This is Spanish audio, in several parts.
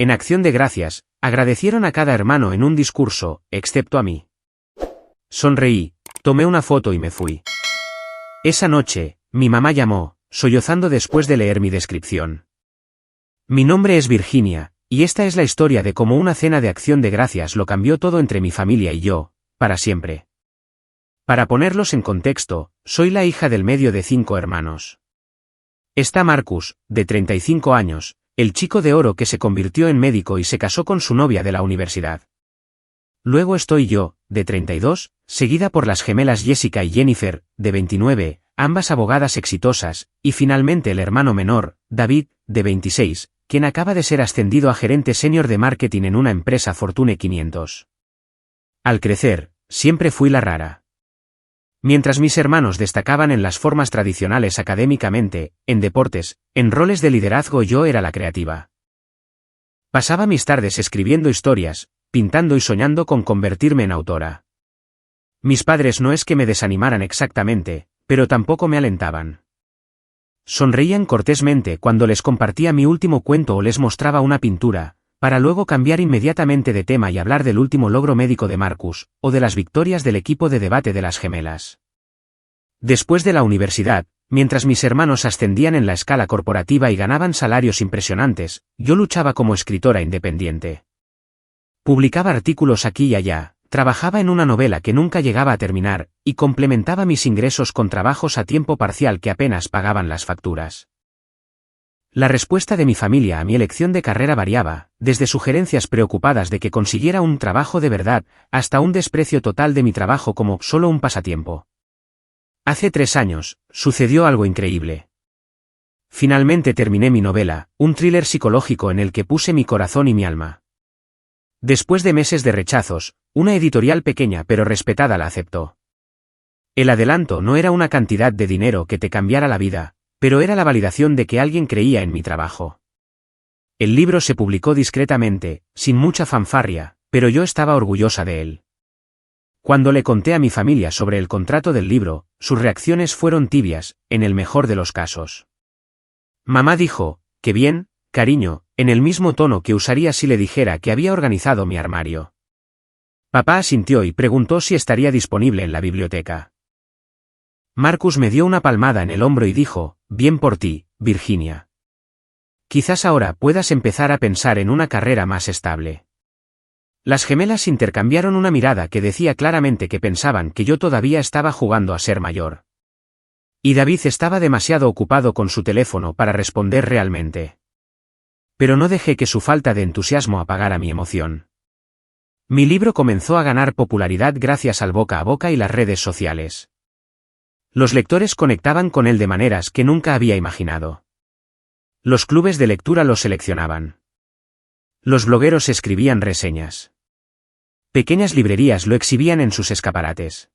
en acción de gracias, agradecieron a cada hermano en un discurso, excepto a mí. Sonreí, tomé una foto y me fui. Esa noche, mi mamá llamó, sollozando después de leer mi descripción. Mi nombre es Virginia, y esta es la historia de cómo una cena de acción de gracias lo cambió todo entre mi familia y yo, para siempre. Para ponerlos en contexto, soy la hija del medio de 5 hermanos. Está Marcus, de 35 años, el chico de oro que se convirtió en médico y se casó con su novia de la universidad. Luego estoy yo, de 32, seguida por las gemelas Jessica y Jennifer, de 29, ambas abogadas exitosas, y finalmente el hermano menor, David, de 26, quien acaba de ser ascendido a gerente senior de marketing en una empresa Fortune 500. Al crecer, siempre fui la rara. Mientras mis hermanos destacaban en las formas tradicionales académicamente, en deportes, en roles de liderazgo, yo era la creativa. Pasaba mis tardes escribiendo historias, pintando y soñando con convertirme en autora. Mis padres no es que me desanimaran exactamente, pero tampoco me alentaban. Sonreían cortésmente cuando les compartía mi último cuento o les mostraba una pintura, para luego cambiar inmediatamente de tema y hablar del último logro médico de Marcus, o de las victorias del equipo de debate de las gemelas. Después de la universidad, mientras mis hermanos ascendían en la escala corporativa y ganaban salarios impresionantes, yo luchaba como escritora independiente. Publicaba artículos aquí y allá, trabajaba en una novela que nunca llegaba a terminar, y complementaba mis ingresos con trabajos a tiempo parcial que apenas pagaban las facturas. La respuesta de mi familia a mi elección de carrera variaba, desde sugerencias preocupadas de que consiguiera un trabajo de verdad, hasta un desprecio total de mi trabajo como solo un pasatiempo. Hace 3 años, sucedió algo increíble. Finalmente terminé mi novela, un thriller psicológico en el que puse mi corazón y mi alma. Después de meses de rechazos, una editorial pequeña pero respetada la aceptó. El adelanto no era una cantidad de dinero que te cambiara la vida, pero era la validación de que alguien creía en mi trabajo. El libro se publicó discretamente, sin mucha fanfarria, pero yo estaba orgullosa de él. Cuando le conté a mi familia sobre el contrato del libro, sus reacciones fueron tibias, en el mejor de los casos. Mamá dijo, «Qué bien, cariño», en el mismo tono que usaría si le dijera que había organizado mi armario. Papá asintió y preguntó si estaría disponible en la biblioteca. Marcus me dio una palmada en el hombro y dijo, «Bien por ti, Virginia. Quizás ahora puedas empezar a pensar en una carrera más estable». Las gemelas intercambiaron una mirada que decía claramente que pensaban que yo todavía estaba jugando a ser mayor. Y David estaba demasiado ocupado con su teléfono para responder realmente. Pero no dejé que su falta de entusiasmo apagara mi emoción. Mi libro comenzó a ganar popularidad gracias al boca a boca y las redes sociales. Los lectores conectaban con él de maneras que nunca había imaginado. Los clubes de lectura lo seleccionaban. Los blogueros escribían reseñas. Pequeñas librerías lo exhibían en sus escaparates.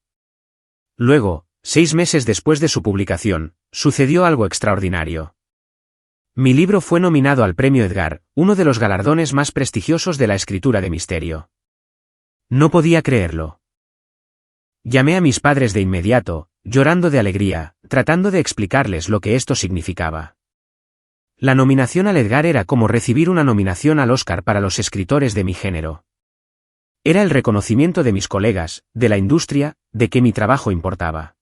Luego, 6 meses después de su publicación, sucedió algo extraordinario. Mi libro fue nominado al Premio Edgar, uno de los galardones más prestigiosos de la escritura de misterio. No podía creerlo. Llamé a mis padres de inmediato, llorando de alegría, tratando de explicarles lo que esto significaba. La nominación al Edgar era como recibir una nominación al Oscar para los escritores de mi género. Era el reconocimiento de mis colegas, de la industria, de que mi trabajo importaba.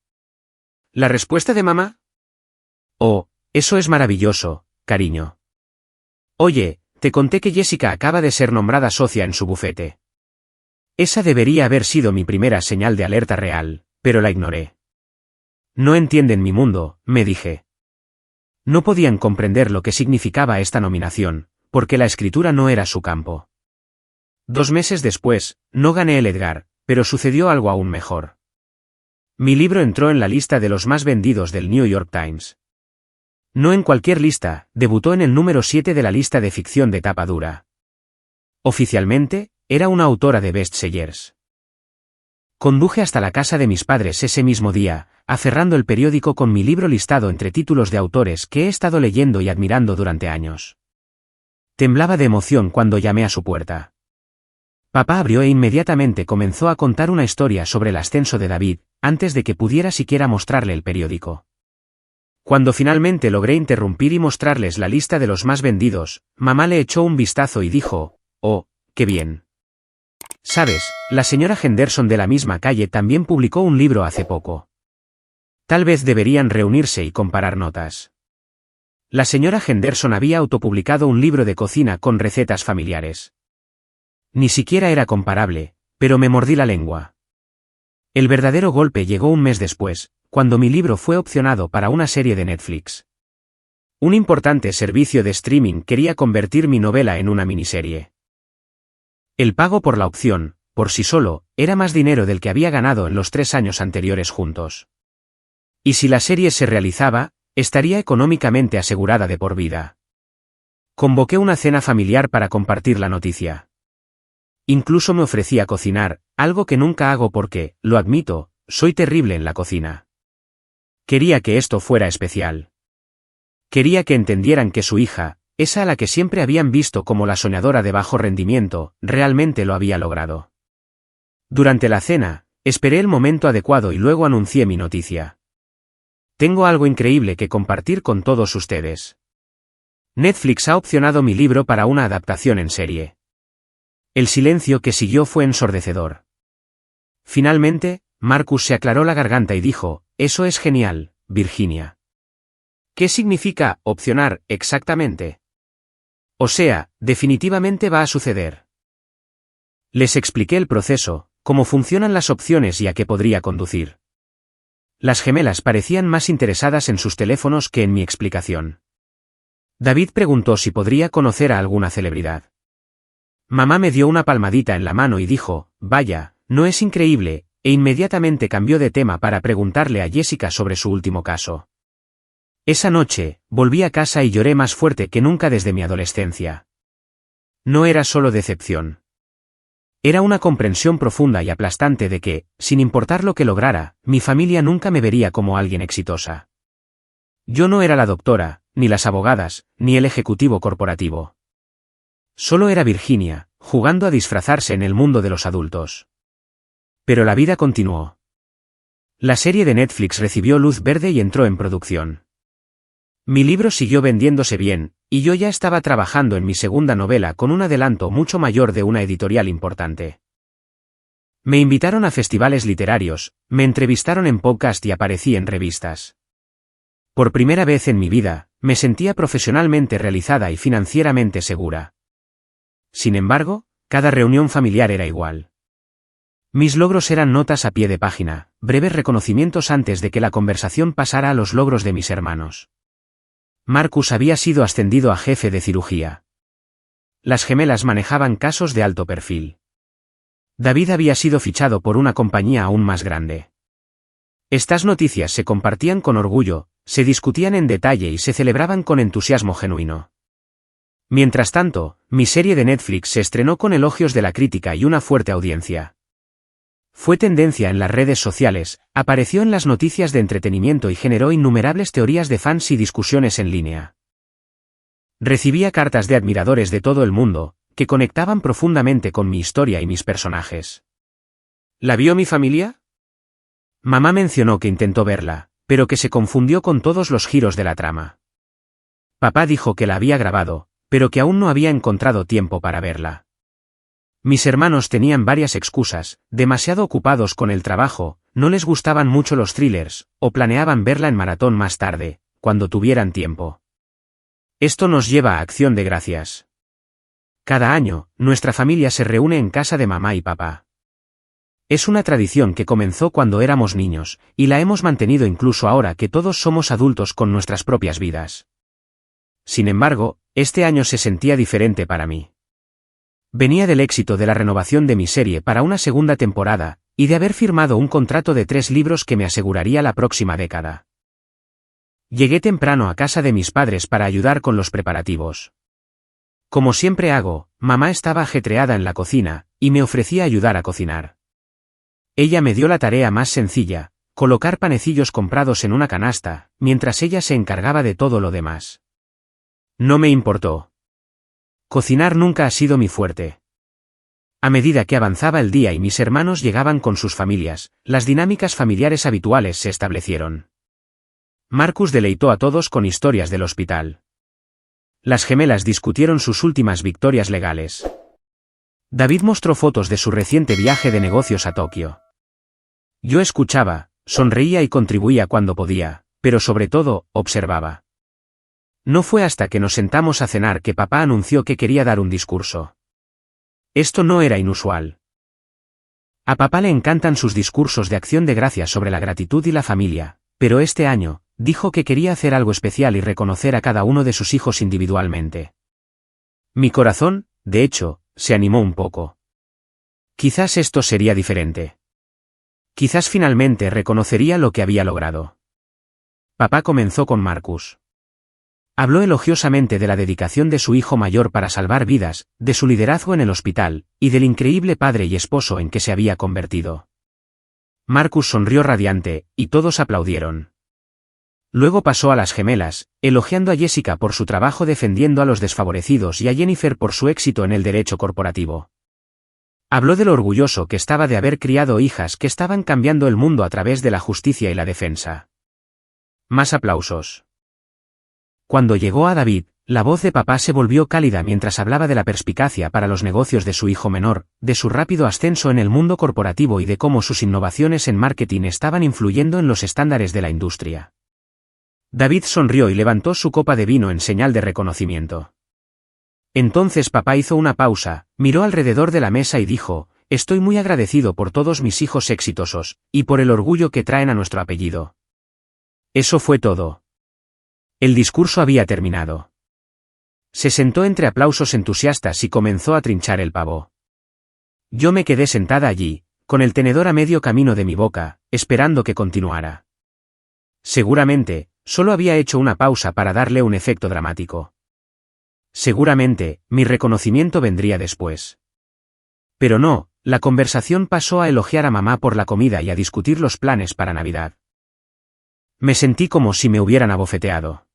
¿La respuesta de mamá? Oh, eso es maravilloso, cariño. Oye, te conté que Jessica acaba de ser nombrada socia en su bufete. Esa debería haber sido mi primera señal de alerta real, pero la ignoré. No entienden mi mundo, me dije. No podían comprender lo que significaba esta nominación, porque la escritura no era su campo. 2 meses después, no gané el Edgar, pero sucedió algo aún mejor. Mi libro entró en la lista de los más vendidos del New York Times. No en cualquier lista, debutó en el número 7 de la lista de ficción de tapa dura. Oficialmente, era una autora de bestsellers. Conduje hasta la casa de mis padres ese mismo día, aferrando el periódico con mi libro listado entre títulos de autores que he estado leyendo y admirando durante años. Temblaba de emoción cuando llamé a su puerta. Papá abrió e inmediatamente comenzó a contar una historia sobre el ascenso de David, antes de que pudiera siquiera mostrarle el periódico. Cuando finalmente logré interrumpir y mostrarles la lista de los más vendidos, mamá le echó un vistazo y dijo, «Oh, qué bien». Sabes, la señora Henderson de la misma calle también publicó un libro hace poco. Tal vez deberían reunirse y comparar notas. La señora Henderson había autopublicado un libro de cocina con recetas familiares. Ni siquiera era comparable, pero me mordí la lengua. El verdadero golpe llegó un mes después, cuando mi libro fue opcionado para una serie de Netflix. Un importante servicio de streaming quería convertir mi novela en una miniserie. El pago por la opción, por sí solo, era más dinero del que había ganado en los 3 años anteriores juntos. Y si la serie se realizaba, estaría económicamente asegurada de por vida. Convoqué una cena familiar para compartir la noticia. Incluso me ofrecí a cocinar, algo que nunca hago porque, lo admito, soy terrible en la cocina. Quería que esto fuera especial. Quería que entendieran que su hija, esa a la que siempre habían visto como la soñadora de bajo rendimiento, realmente lo había logrado. Durante la cena, esperé el momento adecuado y luego anuncié mi noticia. Tengo algo increíble que compartir con todos ustedes. Netflix ha opcionado mi libro para una adaptación en serie. El silencio que siguió fue ensordecedor. Finalmente, Marcus se aclaró la garganta y dijo, «Eso es genial, Virginia». ¿Qué significa opcionar exactamente? O sea, definitivamente va a suceder. Les expliqué el proceso, cómo funcionan las opciones y a qué podría conducir. Las gemelas parecían más interesadas en sus teléfonos que en mi explicación. David preguntó si podría conocer a alguna celebridad. Mamá me dio una palmadita en la mano y dijo, «Vaya, ¿no es increíble?», e inmediatamente cambió de tema para preguntarle a Jessica sobre su último caso. Esa noche, volví a casa y lloré más fuerte que nunca desde mi adolescencia. No era solo decepción. Era una comprensión profunda y aplastante de que, sin importar lo que lograra, mi familia nunca me vería como alguien exitosa. Yo no era la doctora, ni las abogadas, ni el ejecutivo corporativo. Solo era Virginia, jugando a disfrazarse en el mundo de los adultos. Pero la vida continuó. La serie de Netflix recibió luz verde y entró en producción. Mi libro siguió vendiéndose bien, y yo ya estaba trabajando en mi segunda novela con un adelanto mucho mayor de una editorial importante. Me invitaron a festivales literarios, me entrevistaron en podcast y aparecí en revistas. Por primera vez en mi vida, me sentía profesionalmente realizada y financieramente segura. Sin embargo, cada reunión familiar era igual. Mis logros eran notas a pie de página, breves reconocimientos antes de que la conversación pasara a los logros de mis hermanos. Marcus había sido ascendido a jefe de cirugía. Las gemelas manejaban casos de alto perfil. David había sido fichado por una compañía aún más grande. Estas noticias se compartían con orgullo, se discutían en detalle y se celebraban con entusiasmo genuino. Mientras tanto, mi serie de Netflix se estrenó con elogios de la crítica y una fuerte audiencia. Fue tendencia en las redes sociales, apareció en las noticias de entretenimiento y generó innumerables teorías de fans y discusiones en línea. Recibía cartas de admiradores de todo el mundo, que conectaban profundamente con mi historia y mis personajes. ¿La vio mi familia? Mamá mencionó que intentó verla, pero que se confundió con todos los giros de la trama. Papá dijo que la había grabado, pero que aún no había encontrado tiempo para verla. Mis hermanos tenían varias excusas, demasiado ocupados con el trabajo, no les gustaban mucho los thrillers, o planeaban verla en maratón más tarde, cuando tuvieran tiempo. Esto nos lleva a Acción de Gracias. Cada año, nuestra familia se reúne en casa de mamá y papá. Es una tradición que comenzó cuando éramos niños, y la hemos mantenido incluso ahora que todos somos adultos con nuestras propias vidas. Sin embargo, este año se sentía diferente para mí. Venía del éxito de la renovación de mi serie para una segunda temporada, y de haber firmado un contrato de 3 libros que me aseguraría la próxima década. Llegué temprano a casa de mis padres para ayudar con los preparativos. Como siempre hago, mamá estaba ajetreada en la cocina, y me ofrecía ayudar a cocinar. Ella me dio la tarea más sencilla, colocar panecillos comprados en una canasta, mientras ella se encargaba de todo lo demás. No me importó. Cocinar nunca ha sido mi fuerte. A medida que avanzaba el día y mis hermanos llegaban con sus familias, las dinámicas familiares habituales se establecieron. Marcus deleitó a todos con historias del hospital. Las gemelas discutieron sus últimas victorias legales. David mostró fotos de su reciente viaje de negocios a Tokio. Yo escuchaba, sonreía y contribuía cuando podía, pero sobre todo, observaba. No fue hasta que nos sentamos a cenar que papá anunció que quería dar un discurso. Esto no era inusual. A papá le encantan sus discursos de acción de gracias sobre la gratitud y la familia, pero este año, dijo que quería hacer algo especial y reconocer a cada uno de sus hijos individualmente. Mi corazón, de hecho, se animó un poco. Quizás esto sería diferente. Quizás finalmente reconocería lo que había logrado. Papá comenzó con Marcus. Habló elogiosamente de la dedicación de su hijo mayor para salvar vidas, de su liderazgo en el hospital, y del increíble padre y esposo en que se había convertido. Marcus sonrió radiante, y todos aplaudieron. Luego pasó a las gemelas, elogiando a Jessica por su trabajo defendiendo a los desfavorecidos y a Jennifer por su éxito en el derecho corporativo. Habló de lo orgulloso que estaba de haber criado hijas que estaban cambiando el mundo a través de la justicia y la defensa. Más aplausos. Cuando llegó a David, la voz de papá se volvió cálida mientras hablaba de la perspicacia para los negocios de su hijo menor, de su rápido ascenso en el mundo corporativo y de cómo sus innovaciones en marketing estaban influyendo en los estándares de la industria. David sonrió y levantó su copa de vino en señal de reconocimiento. Entonces papá hizo una pausa, miró alrededor de la mesa y dijo, «Estoy muy agradecido por todos mis hijos exitosos, y por el orgullo que traen a nuestro apellido». Eso fue todo. El discurso había terminado. Se sentó entre aplausos entusiastas y comenzó a trinchar el pavo. Yo me quedé sentada allí, con el tenedor a medio camino de mi boca, esperando que continuara. Seguramente, solo había hecho una pausa para darle un efecto dramático. Seguramente, mi reconocimiento vendría después. Pero no, la conversación pasó a elogiar a mamá por la comida y a discutir los planes para Navidad. Me sentí como si me hubieran abofeteado.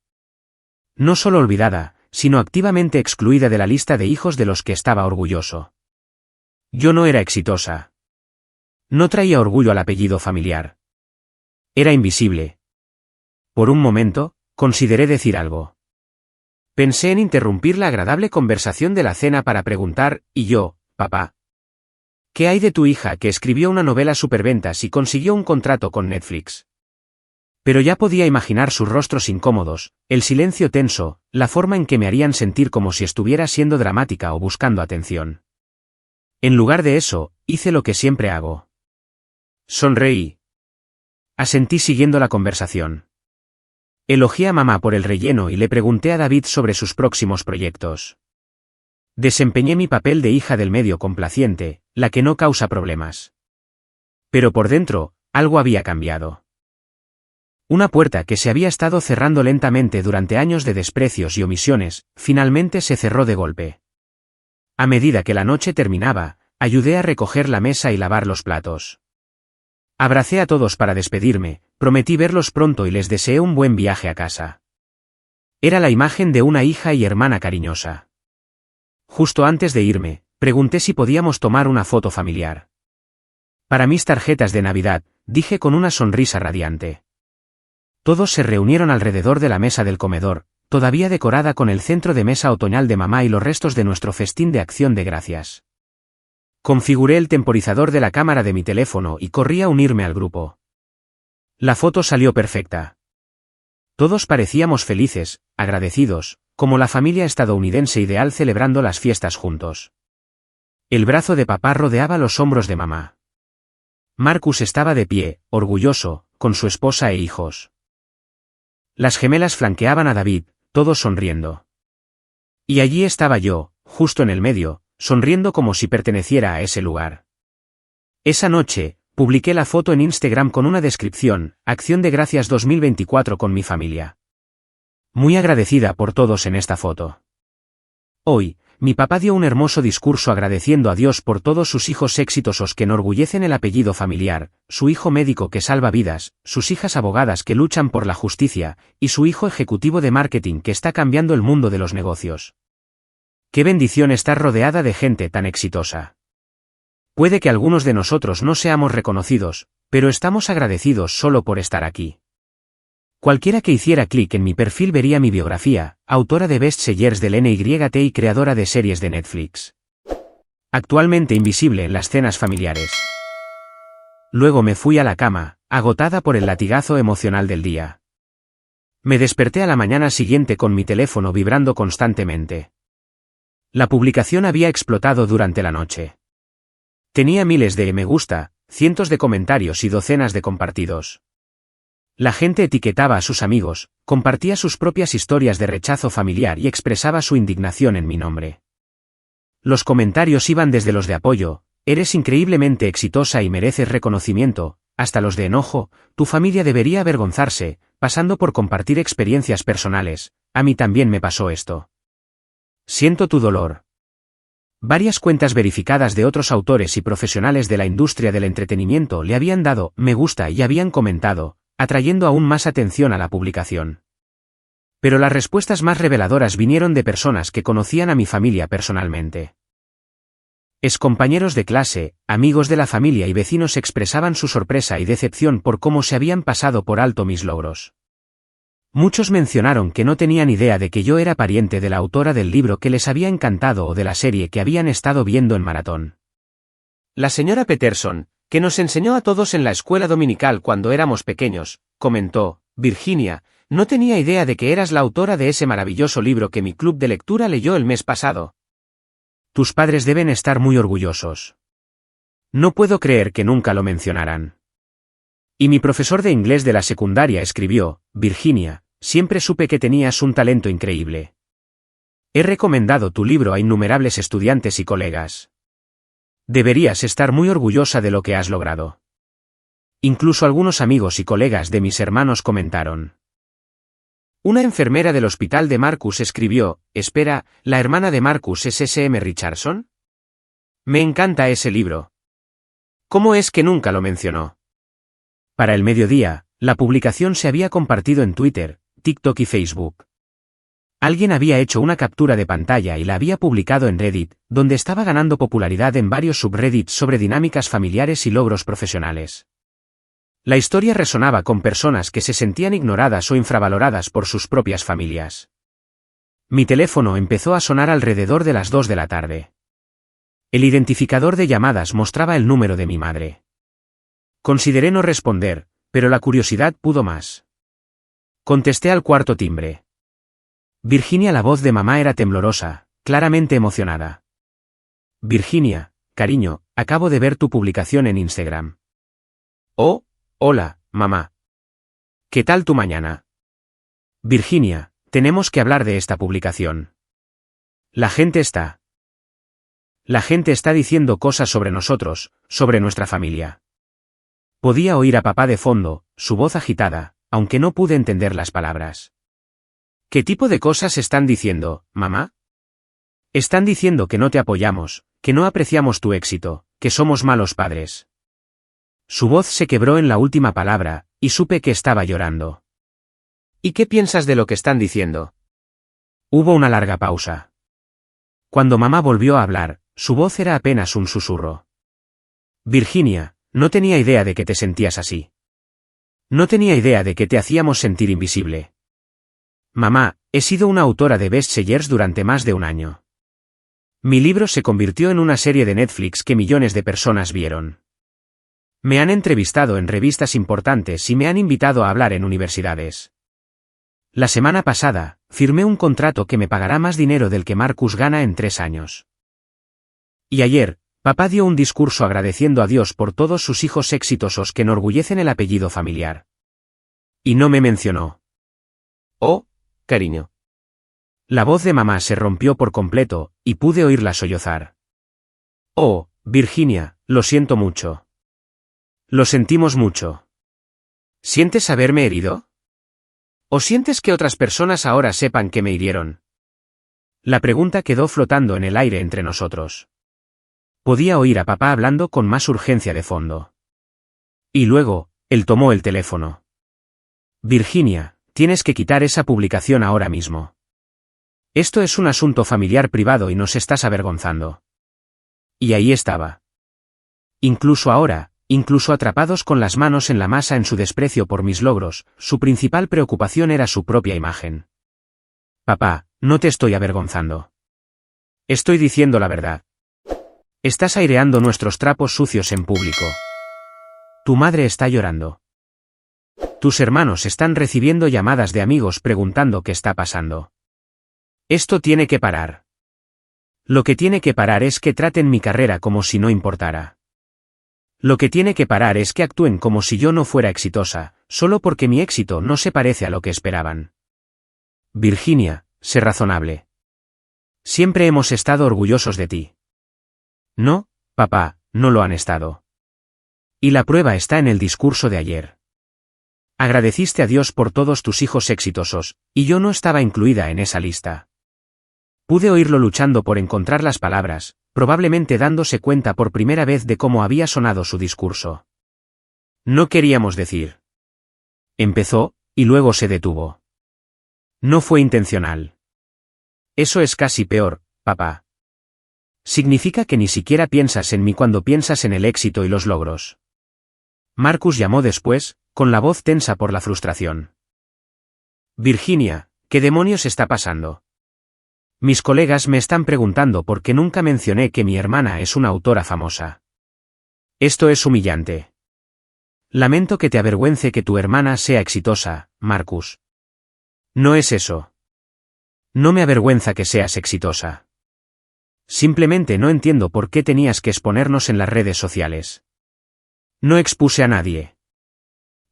No solo olvidada, sino activamente excluida de la lista de hijos de los que estaba orgulloso. Yo no era exitosa. No traía orgullo al apellido familiar. Era invisible. Por un momento, consideré decir algo. Pensé en interrumpir la agradable conversación de la cena para preguntar, ¿y yo, papá? ¿Qué hay de tu hija que escribió una novela superventas y consiguió un contrato con Netflix? Pero ya podía imaginar sus rostros incómodos, el silencio tenso, la forma en que me harían sentir como si estuviera siendo dramática o buscando atención. En lugar de eso, hice lo que siempre hago. Sonreí. Asentí siguiendo la conversación. Elogié a mamá por el relleno y le pregunté a David sobre sus próximos proyectos. Desempeñé mi papel de hija del medio complaciente, la que no causa problemas. Pero por dentro, algo había cambiado. Una puerta que se había estado cerrando lentamente durante años de desprecios y omisiones, finalmente se cerró de golpe. A medida que la noche terminaba, ayudé a recoger la mesa y lavar los platos. Abracé a todos para despedirme, prometí verlos pronto y les deseé un buen viaje a casa. Era la imagen de una hija y hermana cariñosa. Justo antes de irme, pregunté si podíamos tomar una foto familiar. Para mis tarjetas de Navidad, dije con una sonrisa radiante. Todos se reunieron alrededor de la mesa del comedor, todavía decorada con el centro de mesa otoñal de mamá y los restos de nuestro festín de acción de gracias. Configuré el temporizador de la cámara de mi teléfono y corrí a unirme al grupo. La foto salió perfecta. Todos parecíamos felices, agradecidos, como la familia estadounidense ideal celebrando las fiestas juntos. El brazo de papá rodeaba los hombros de mamá. Marcus estaba de pie, orgulloso, con su esposa e hijos. Las gemelas flanqueaban a David, todos sonriendo. Y allí estaba yo, justo en el medio, sonriendo como si perteneciera a ese lugar. Esa noche, publiqué la foto en Instagram con una descripción, Acción de Gracias 2024 con mi familia. Muy agradecida por todos en esta foto. Hoy, mi papá dio un hermoso discurso agradeciendo a Dios por todos sus hijos exitosos que enorgullecen el apellido familiar, su hijo médico que salva vidas, sus hijas abogadas que luchan por la justicia, y su hijo ejecutivo de marketing que está cambiando el mundo de los negocios. Qué bendición estar rodeada de gente tan exitosa. Puede que algunos de nosotros no seamos reconocidos, pero estamos agradecidos solo por estar aquí. Cualquiera que hiciera clic en mi perfil vería mi biografía, autora de bestsellers del NYT y creadora de series de Netflix. Actualmente invisible en las cenas familiares. Luego me fui a la cama, agotada por el latigazo emocional del día. Me desperté a la mañana siguiente con mi teléfono vibrando constantemente. La publicación había explotado durante la noche. Tenía miles de me gusta, cientos de comentarios y docenas de compartidos. La gente etiquetaba a sus amigos, compartía sus propias historias de rechazo familiar y expresaba su indignación en mi nombre. Los comentarios iban desde los de apoyo, eres increíblemente exitosa y mereces reconocimiento, hasta los de enojo, tu familia debería avergonzarse, pasando por compartir experiencias personales, a mí también me pasó esto. Siento tu dolor. Varias cuentas verificadas de otros autores y profesionales de la industria del entretenimiento le habían dado me gusta y habían comentado, atrayendo aún más atención a la publicación. Pero las respuestas más reveladoras vinieron de personas que conocían a mi familia personalmente. Excompañeros de clase, amigos de la familia y vecinos expresaban su sorpresa y decepción por cómo se habían pasado por alto mis logros. Muchos mencionaron que no tenían idea de que yo era pariente de la autora del libro que les había encantado o de la serie que habían estado viendo en maratón. La señora Peterson, que nos enseñó a todos en la escuela dominical cuando éramos pequeños, comentó, Virginia, no tenía idea de que eras la autora de ese maravilloso libro que mi club de lectura leyó el mes pasado. Tus padres deben estar muy orgullosos. No puedo creer que nunca lo mencionaran. Y mi profesor de inglés de la secundaria escribió, Virginia, siempre supe que tenías un talento increíble. He recomendado tu libro a innumerables estudiantes y colegas. Deberías estar muy orgullosa de lo que has logrado. Incluso algunos amigos y colegas de mis hermanos comentaron. Una enfermera del hospital de Marcus escribió, espera, ¿la hermana de Marcus es S.M. Richardson? Me encanta ese libro. ¿Cómo es que nunca lo mencionó? Para el mediodía, la publicación se había compartido en Twitter, TikTok y Facebook. Alguien había hecho una captura de pantalla y la había publicado en Reddit, donde estaba ganando popularidad en varios subreddits sobre dinámicas familiares y logros profesionales. La historia resonaba con personas que se sentían ignoradas o infravaloradas por sus propias familias. Mi teléfono empezó a sonar alrededor de las 2 de la tarde. El identificador de llamadas mostraba el número de mi madre. Consideré no responder, pero la curiosidad pudo más. Contesté al cuarto timbre. Virginia, la voz de mamá era temblorosa, claramente emocionada. Virginia, cariño, acabo de ver tu publicación en Instagram. Oh, hola, mamá. ¿Qué tal tu mañana? Virginia, tenemos que hablar de esta publicación. La gente está diciendo cosas sobre nosotros, sobre nuestra familia. Podía oír a papá de fondo, su voz agitada, aunque no pude entender las palabras. ¿Qué tipo de cosas están diciendo, mamá? Están diciendo que no te apoyamos, que no apreciamos tu éxito, que somos malos padres. Su voz se quebró en la última palabra, y supe que estaba llorando. ¿Y qué piensas de lo que están diciendo? Hubo una larga pausa. Cuando mamá volvió a hablar, su voz era apenas un susurro. Virginia, no tenía idea de que te sentías así. No tenía idea de que te hacíamos sentir invisible. Mamá, he sido una autora de bestsellers durante más de un año. Mi libro se convirtió en una serie de Netflix que millones de personas vieron. Me han entrevistado en revistas importantes y me han invitado a hablar en universidades. La semana pasada, firmé un contrato que me pagará más dinero del que Marcus gana en 3 años. Y ayer, papá dio un discurso agradeciendo a Dios por todos sus hijos exitosos que enorgullecen el apellido familiar. Y no me mencionó. Oh, cariño. La voz de mamá se rompió por completo, y pude oírla sollozar. Oh, Virginia, lo siento mucho. Lo sentimos mucho. ¿Sientes haberme herido? ¿O sientes que otras personas ahora sepan que me hirieron? La pregunta quedó flotando en el aire entre nosotros. Podía oír a papá hablando con más urgencia de fondo. Y luego, él tomó el teléfono. Virginia, tienes que quitar esa publicación ahora mismo. Esto es un asunto familiar privado y nos estás avergonzando. Y ahí estaba. Incluso ahora, incluso atrapados con las manos en la masa en su desprecio por mis logros, su principal preocupación era su propia imagen. Papá, no te estoy avergonzando. Estoy diciendo la verdad. Estás aireando nuestros trapos sucios en público. Tu madre está llorando. Tus hermanos están recibiendo llamadas de amigos preguntando qué está pasando. Esto tiene que parar. Lo que tiene que parar es que traten mi carrera como si no importara. Lo que tiene que parar es que actúen como si yo no fuera exitosa, solo porque mi éxito no se parece a lo que esperaban. Virginia, sé razonable. Siempre hemos estado orgullosos de ti. No, papá, no lo han estado. Y la prueba está en el discurso de ayer. Agradeciste a Dios por todos tus hijos exitosos, y yo no estaba incluida en esa lista. Pude oírlo luchando por encontrar las palabras, probablemente dándose cuenta por primera vez de cómo había sonado su discurso. No queríamos decir. Empezó, y luego se detuvo. No fue intencional. Eso es casi peor, papá. Significa que ni siquiera piensas en mí cuando piensas en el éxito y los logros. Marcus llamó después, con la voz tensa por la frustración. Virginia, ¿qué demonios está pasando? Mis colegas me están preguntando por qué nunca mencioné que mi hermana es una autora famosa. Esto es humillante. Lamento que te avergüence que tu hermana sea exitosa, Marcus. No es eso. No me avergüenza que seas exitosa. Simplemente no entiendo por qué tenías que exponernos en las redes sociales. No expuse a nadie.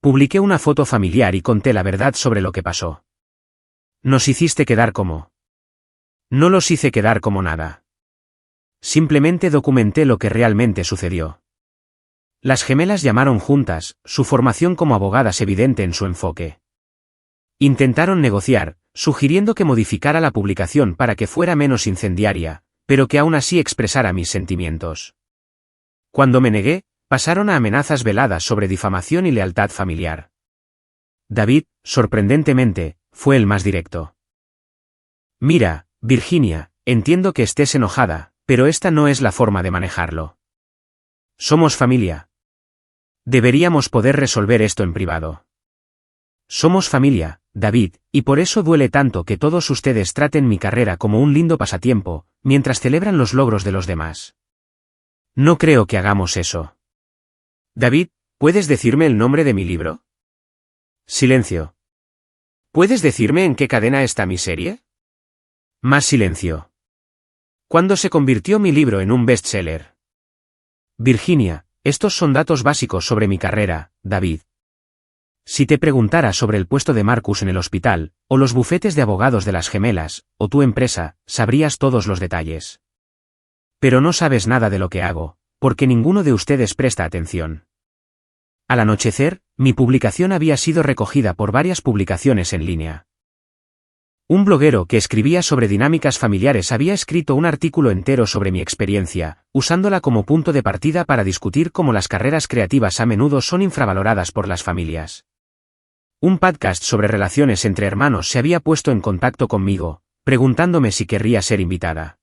Publiqué una foto familiar y conté la verdad sobre lo que pasó. Nos hiciste quedar como... No los hice quedar como nada. Simplemente documenté lo que realmente sucedió. Las gemelas llamaron juntas, su formación como abogadas evidente en su enfoque. Intentaron negociar, sugiriendo que modificara la publicación para que fuera menos incendiaria, pero que aún así expresara mis sentimientos. Cuando me negué, pasaron a amenazas veladas sobre difamación y lealtad familiar. David, sorprendentemente, fue el más directo. Mira, Virginia, entiendo que estés enojada, pero esta no es la forma de manejarlo. Somos familia. Deberíamos poder resolver esto en privado. Somos familia, David, y por eso duele tanto que todos ustedes traten mi carrera como un lindo pasatiempo, mientras celebran los logros de los demás. No creo que hagamos eso. David, ¿puedes decirme el nombre de mi libro? Silencio. ¿Puedes decirme en qué cadena está mi serie? Más silencio. ¿Cuándo se convirtió mi libro en un bestseller? Virginia, estos son datos básicos sobre mi carrera, David. Si te preguntara sobre el puesto de Marcus en el hospital, o los bufetes de abogados de las gemelas, o tu empresa, sabrías todos los detalles. Pero no sabes nada de lo que hago, porque ninguno de ustedes presta atención. Al anochecer, mi publicación había sido recogida por varias publicaciones en línea. Un bloguero que escribía sobre dinámicas familiares había escrito un artículo entero sobre mi experiencia, usándola como punto de partida para discutir cómo las carreras creativas a menudo son infravaloradas por las familias. Un podcast sobre relaciones entre hermanos se había puesto en contacto conmigo, preguntándome si querría ser invitada.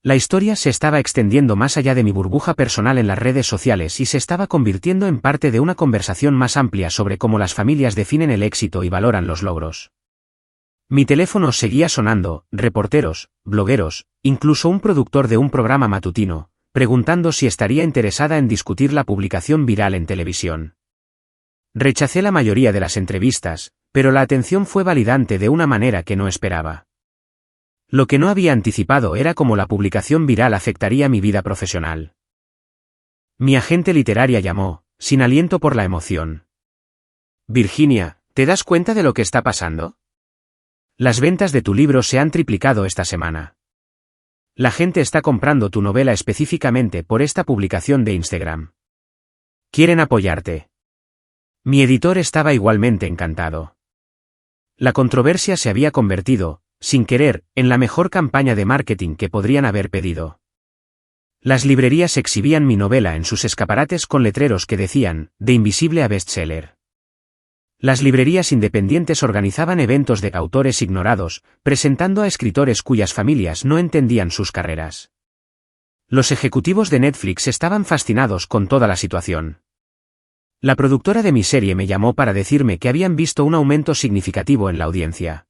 La historia se estaba extendiendo más allá de mi burbuja personal en las redes sociales y se estaba convirtiendo en parte de una conversación más amplia sobre cómo las familias definen el éxito y valoran los logros. Mi teléfono seguía sonando, reporteros, blogueros, incluso un productor de un programa matutino, preguntando si estaría interesada en discutir la publicación viral en televisión. Rechacé la mayoría de las entrevistas, pero la atención fue validante de una manera que no esperaba. Lo que no había anticipado era cómo la publicación viral afectaría mi vida profesional. Mi agente literaria llamó, sin aliento por la emoción. Virginia, ¿te das cuenta de lo que está pasando? Las ventas de tu libro se han triplicado esta semana. La gente está comprando tu novela específicamente por esta publicación de Instagram. Quieren apoyarte. Mi editor estaba igualmente encantado. La controversia se había convertido, sin querer, en la mejor campaña de marketing que podrían haber pedido. Las librerías exhibían mi novela en sus escaparates con letreros que decían, de invisible a bestseller. Las librerías independientes organizaban eventos de autores ignorados, presentando a escritores cuyas familias no entendían sus carreras. Los ejecutivos de Netflix estaban fascinados con toda la situación. La productora de mi serie me llamó para decirme que habían visto un aumento significativo en la audiencia.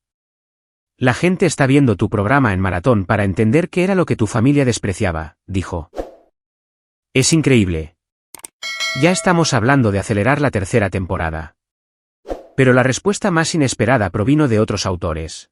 La gente está viendo tu programa en maratón para entender qué era lo que tu familia despreciaba, dijo. Es increíble. Ya estamos hablando de acelerar la tercera temporada. Pero la respuesta más inesperada provino de otros autores.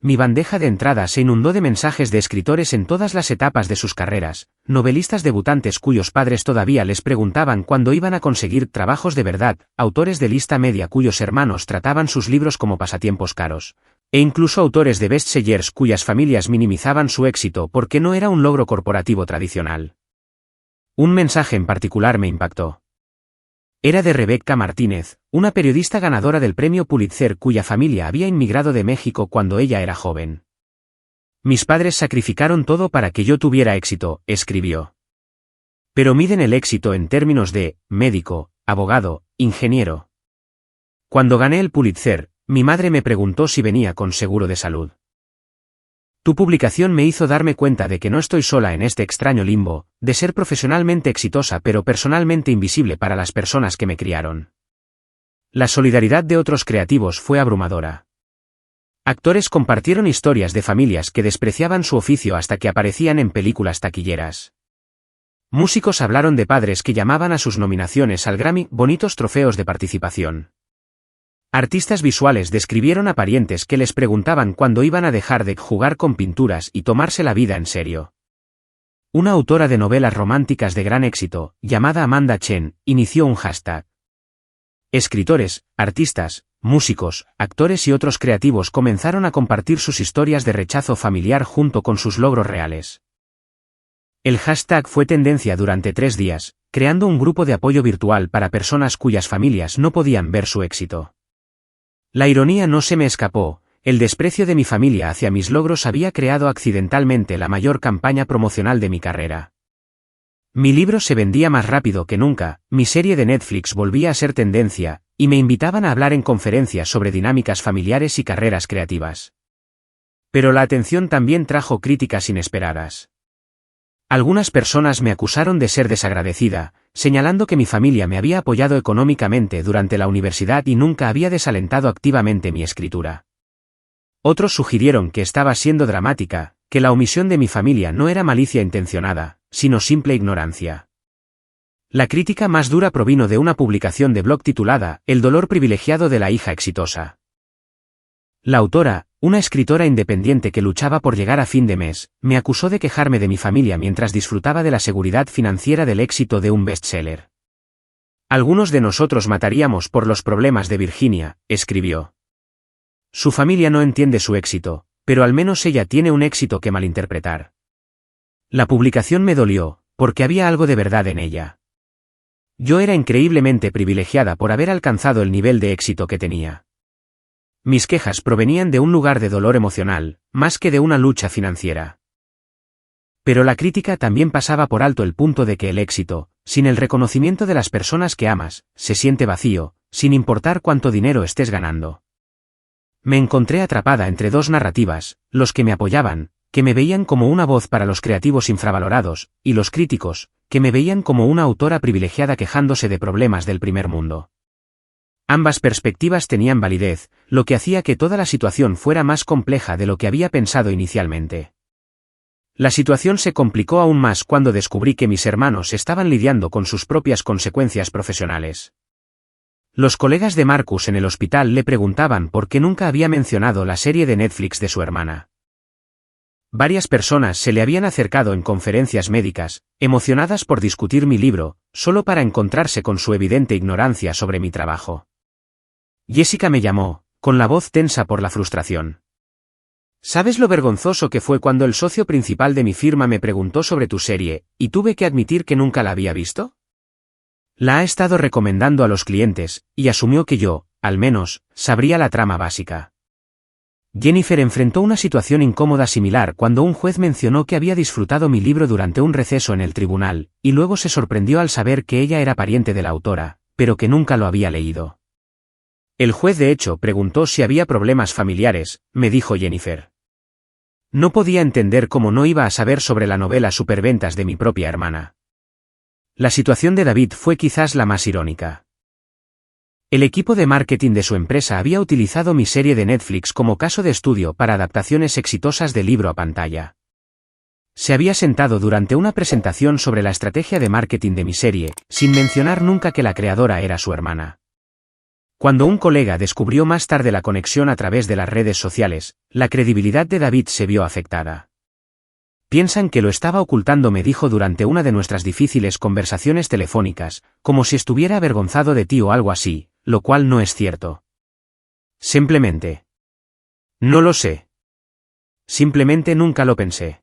Mi bandeja de entrada se inundó de mensajes de escritores en todas las etapas de sus carreras, novelistas debutantes cuyos padres todavía les preguntaban cuándo iban a conseguir trabajos de verdad, autores de lista media cuyos hermanos trataban sus libros como pasatiempos caros, e incluso autores de bestsellers cuyas familias minimizaban su éxito porque no era un logro corporativo tradicional. Un mensaje en particular me impactó. Era de Rebecca Martínez, una periodista ganadora del premio Pulitzer cuya familia había inmigrado de México cuando ella era joven. Mis padres sacrificaron todo para que yo tuviera éxito, escribió. Pero miden el éxito en términos de médico, abogado, ingeniero. Cuando gané el Pulitzer, mi madre me preguntó si venía con seguro de salud. Tu publicación me hizo darme cuenta de que no estoy sola en este extraño limbo, de ser profesionalmente exitosa pero personalmente invisible para las personas que me criaron. La solidaridad de otros creativos fue abrumadora. Actores compartieron historias de familias que despreciaban su oficio hasta que aparecían en películas taquilleras. Músicos hablaron de padres que llamaban a sus nominaciones al Grammy bonitos trofeos de participación. Artistas visuales describieron a parientes que les preguntaban cuándo iban a dejar de jugar con pinturas y tomarse la vida en serio. Una autora de novelas románticas de gran éxito, llamada Amanda Chen, inició un hashtag. Escritores, artistas, músicos, actores y otros creativos comenzaron a compartir sus historias de rechazo familiar junto con sus logros reales. El hashtag fue tendencia durante 3 días, creando un grupo de apoyo virtual para personas cuyas familias no podían ver su éxito. La ironía no se me escapó, el desprecio de mi familia hacia mis logros había creado accidentalmente la mayor campaña promocional de mi carrera. Mi libro se vendía más rápido que nunca, mi serie de Netflix volvía a ser tendencia, y me invitaban a hablar en conferencias sobre dinámicas familiares y carreras creativas. Pero la atención también trajo críticas inesperadas. Algunas personas me acusaron de ser desagradecida, señalando que mi familia me había apoyado económicamente durante la universidad y nunca había desalentado activamente mi escritura. Otros sugirieron que estaba siendo dramática, que la omisión de mi familia no era malicia intencionada, sino simple ignorancia. La crítica más dura provino de una publicación de blog titulada El dolor privilegiado de la hija exitosa. La autora, una escritora independiente que luchaba por llegar a fin de mes, me acusó de quejarme de mi familia mientras disfrutaba de la seguridad financiera del éxito de un bestseller. Algunos de nosotros mataríamos por los problemas de Virginia, escribió. Su familia no entiende su éxito, pero al menos ella tiene un éxito que malinterpretar. La publicación me dolió, porque había algo de verdad en ella. Yo era increíblemente privilegiada por haber alcanzado el nivel de éxito que tenía. Mis quejas provenían de un lugar de dolor emocional, más que de una lucha financiera. Pero la crítica también pasaba por alto el punto de que el éxito, sin el reconocimiento de las personas que amas, se siente vacío, sin importar cuánto dinero estés ganando. Me encontré atrapada entre 2 narrativas, los que me apoyaban, que me veían como una voz para los creativos infravalorados, y los críticos, que me veían como una autora privilegiada quejándose de problemas del primer mundo. Ambas perspectivas tenían validez, lo que hacía que toda la situación fuera más compleja de lo que había pensado inicialmente. La situación se complicó aún más cuando descubrí que mis hermanos estaban lidiando con sus propias consecuencias profesionales. Los colegas de Marcus en el hospital le preguntaban por qué nunca había mencionado la serie de Netflix de su hermana. Varias personas se le habían acercado en conferencias médicas, emocionadas por discutir mi libro, solo para encontrarse con su evidente ignorancia sobre mi trabajo. Jessica me llamó, con la voz tensa por la frustración. ¿Sabes lo vergonzoso que fue cuando el socio principal de mi firma me preguntó sobre tu serie, y tuve que admitir que nunca la había visto? La ha estado recomendando a los clientes, y asumió que yo, al menos, sabría la trama básica. Jennifer enfrentó una situación incómoda similar cuando un juez mencionó que había disfrutado mi libro durante un receso en el tribunal, y luego se sorprendió al saber que ella era pariente de la autora, pero que nunca lo había leído. El juez de hecho preguntó si había problemas familiares, me dijo Jennifer. No podía entender cómo no iba a saber sobre la novela superventas de mi propia hermana. La situación de David fue quizás la más irónica. El equipo de marketing de su empresa había utilizado mi serie de Netflix como caso de estudio para adaptaciones exitosas de libro a pantalla. Se había sentado durante una presentación sobre la estrategia de marketing de mi serie, sin mencionar nunca que la creadora era su hermana. Cuando un colega descubrió más tarde la conexión a través de las redes sociales, la credibilidad de David se vio afectada. Piensan que lo estaba ocultando, me dijo durante una de nuestras difíciles conversaciones telefónicas, como si estuviera avergonzado de ti o algo así, lo cual no es cierto. Simplemente. No lo sé. Simplemente nunca lo pensé.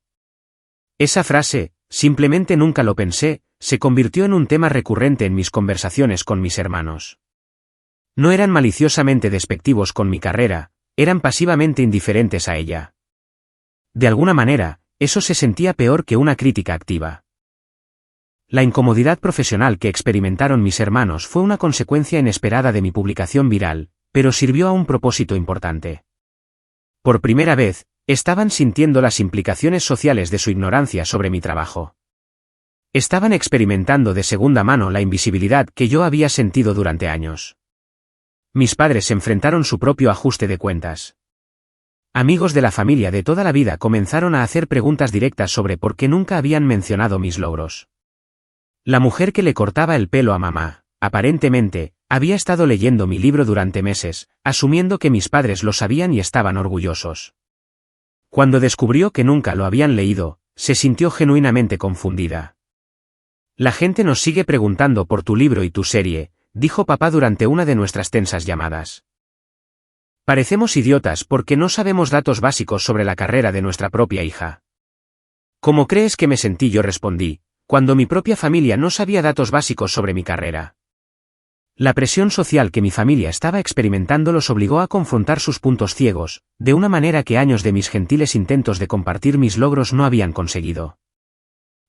Esa frase, simplemente nunca lo pensé, se convirtió en un tema recurrente en mis conversaciones con mis hermanos. No eran maliciosamente despectivos con mi carrera, eran pasivamente indiferentes a ella. De alguna manera, eso se sentía peor que una crítica activa. La incomodidad profesional que experimentaron mis hermanos fue una consecuencia inesperada de mi publicación viral, pero sirvió a un propósito importante. Por primera vez, estaban sintiendo las implicaciones sociales de su ignorancia sobre mi trabajo. Estaban experimentando de segunda mano la invisibilidad que yo había sentido durante años. Mis padres enfrentaron su propio ajuste de cuentas. Amigos de la familia de toda la vida comenzaron a hacer preguntas directas sobre por qué nunca habían mencionado mis logros. La mujer que le cortaba el pelo a mamá, aparentemente, había estado leyendo mi libro durante meses, asumiendo que mis padres lo sabían y estaban orgullosos. Cuando descubrió que nunca lo habían leído, se sintió genuinamente confundida. La gente nos sigue preguntando por tu libro y tu serie, dijo papá durante una de nuestras tensas llamadas. Parecemos idiotas porque no sabemos datos básicos sobre la carrera de nuestra propia hija. ¿Cómo crees que me sentí? Yo respondí, cuando mi propia familia no sabía datos básicos sobre mi carrera. La presión social que mi familia estaba experimentando los obligó a confrontar sus puntos ciegos, de una manera que años de mis gentiles intentos de compartir mis logros no habían conseguido.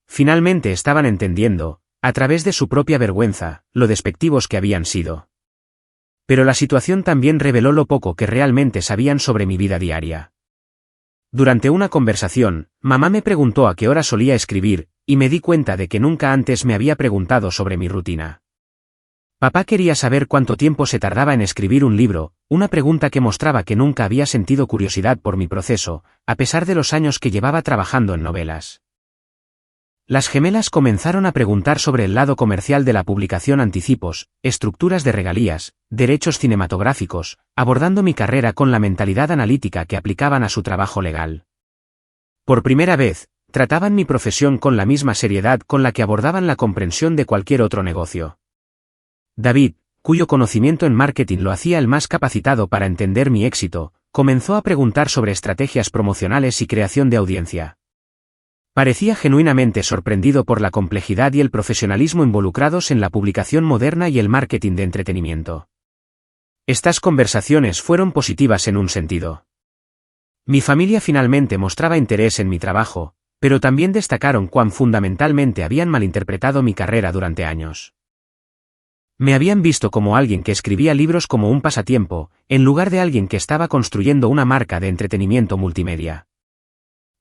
Finalmente estaban entendiendo, a través de su propia vergüenza, lo despectivos que habían sido. Pero la situación también reveló lo poco que realmente sabían sobre mi vida diaria. Durante una conversación, mamá me preguntó a qué hora solía escribir, y me di cuenta de que nunca antes me había preguntado sobre mi rutina. Papá quería saber cuánto tiempo se tardaba en escribir un libro, una pregunta que mostraba que nunca había sentido curiosidad por mi proceso, a pesar de los años que llevaba trabajando en novelas. Las gemelas comenzaron a preguntar sobre el lado comercial de la publicación, anticipos, estructuras de regalías, derechos cinematográficos, abordando mi carrera con la mentalidad analítica que aplicaban a su trabajo legal. Por primera vez, trataban mi profesión con la misma seriedad con la que abordaban la comprensión de cualquier otro negocio. David, cuyo conocimiento en marketing lo hacía el más capacitado para entender mi éxito, comenzó a preguntar sobre estrategias promocionales y creación de audiencia. Parecía genuinamente sorprendido por la complejidad y el profesionalismo involucrados en la publicación moderna y el marketing de entretenimiento. Estas conversaciones fueron positivas en un sentido. Mi familia finalmente mostraba interés en mi trabajo, pero también destacaron cuán fundamentalmente habían malinterpretado mi carrera durante años. Me habían visto como alguien que escribía libros como un pasatiempo, en lugar de alguien que estaba construyendo una marca de entretenimiento multimedia.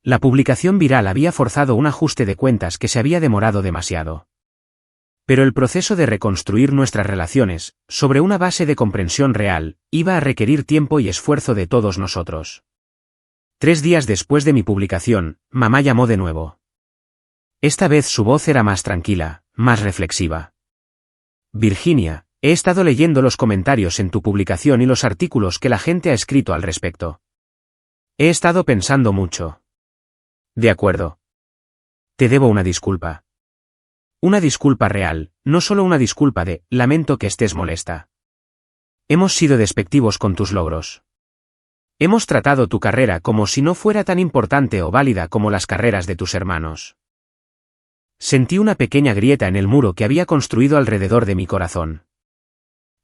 La publicación viral había forzado un ajuste de cuentas que se había demorado demasiado. Pero el proceso de reconstruir nuestras relaciones, sobre una base de comprensión real, iba a requerir tiempo y esfuerzo de todos nosotros. 3 días después de mi publicación, mamá llamó de nuevo. Esta vez su voz era más tranquila, más reflexiva. Virginia, he estado leyendo los comentarios en tu publicación y los artículos que la gente ha escrito al respecto. He estado pensando mucho. De acuerdo. Te debo una disculpa. Una disculpa real, no solo una disculpa de, lamento que estés molesta. Hemos sido despectivos con tus logros. Hemos tratado tu carrera como si no fuera tan importante o válida como las carreras de tus hermanos. Sentí una pequeña grieta en el muro que había construido alrededor de mi corazón.